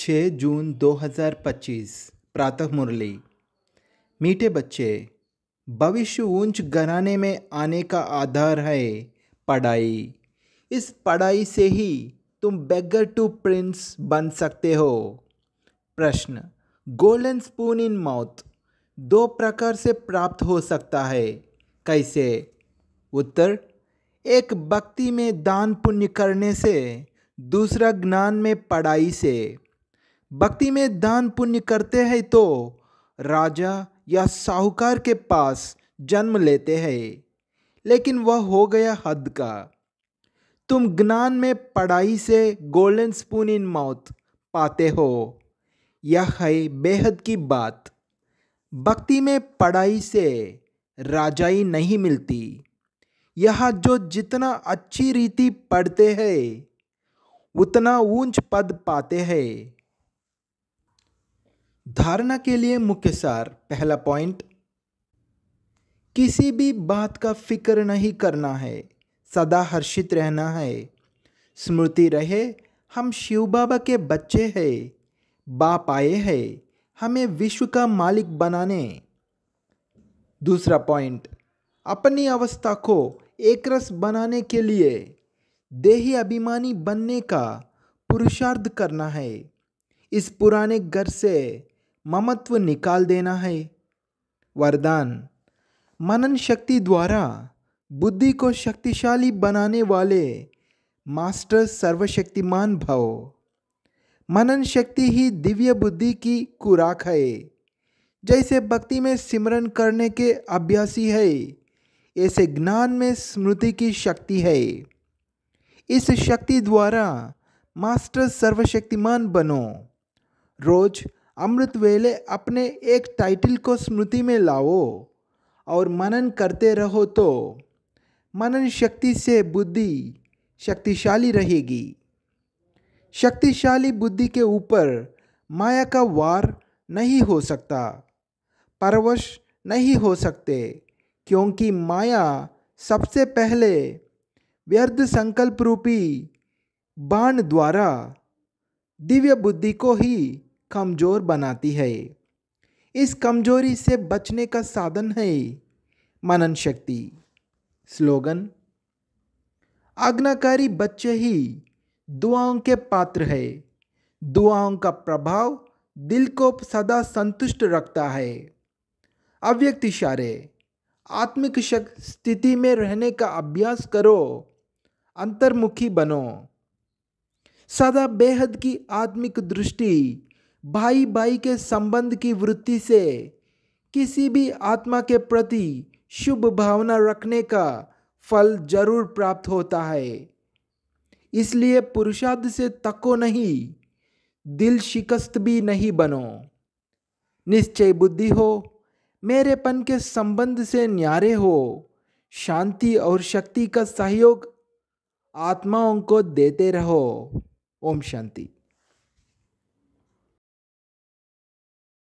6 जून 2025 प्रातः मुरली। मीठे बच्चे, भविष्य ऊंच घराने में आने का आधार है पढ़ाई। इस पढ़ाई से ही तुम बेगर टू प्रिंस बन सकते हो। प्रश्न, गोल्डन स्पून इन माउथ दो प्रकार से प्राप्त हो सकता है, कैसे? उत्तर, एक भक्ति में दान पुण्य करने से, दूसरा ज्ञान में पढ़ाई से। भक्ति में दान पुण्य करते हैं तो राजा या साहूकार के पास जन्म लेते हैं, लेकिन वह हो गया हद का। तुम ज्ञान में पढ़ाई से गोल्डन स्पून इन माउथ पाते हो। यह है बेहद की बात। भक्ति में पढ़ाई से राजाई नहीं मिलती। यह जो जितना अच्छी रीति पढ़ते हैं उतना ऊंच पद पाते हैं। धारणा के लिए मुख्य सार। पहला पॉइंट, किसी भी बात का फिक्र नहीं करना है, सदा हर्षित रहना है। स्मृति रहे, हम शिव बाबा के बच्चे हैं, बाप आए हैं हमें विश्व का मालिक बनाने। दूसरा पॉइंट, अपनी अवस्था को एकरस बनाने के लिए देही अभिमानी बनने का पुरुषार्थ करना है। इस पुराने घर से ममत्व निकाल देना है। वरदान, मनन शक्ति द्वारा बुद्धि को शक्तिशाली बनाने वाले मास्टर सर्वशक्तिमान भव। मनन शक्ति ही दिव्य बुद्धि की खुराक है। जैसे भक्ति में सिमरन करने के अभ्यासी है, ऐसे ज्ञान में स्मृति की शक्ति है। इस शक्ति द्वारा मास्टर सर्वशक्तिमान बनो। रोज अमृत वेले अपने एक टाइटल को स्मृति में लाओ और मनन करते रहो तो मनन शक्ति से बुद्धि शक्तिशाली रहेगी। शक्तिशाली बुद्धि के ऊपर माया का वार नहीं हो सकता, परवश नहीं हो सकते, क्योंकि माया सबसे पहले व्यर्थ संकल्प रूपी बाण द्वारा दिव्य बुद्धि को ही कमजोर बनाती है। इस कमजोरी से बचने का साधन है मनन शक्ति। स्लोगन, आज्ञाकारी बच्चे ही दुआओं के पात्र है। दुआओं का प्रभाव दिल को सदा संतुष्ट रखता है। अव्यक्त इशारे, आत्मिक स्थिति में रहने का अभ्यास करो, अंतर्मुखी बनो। सदा बेहद की आत्मिक दृष्टि, भाई भाई के संबंध की वृत्ति से किसी भी आत्मा के प्रति शुभ भावना रखने का फल जरूर प्राप्त होता है। इसलिए पुरुषार्थ से तको नहीं, दिल शिकस्त भी नहीं बनो। निश्चय बुद्धि हो, मेरेपन के संबंध से न्यारे हो। शांति और शक्ति का सहयोग आत्माओं को देते रहो। ओम शांति।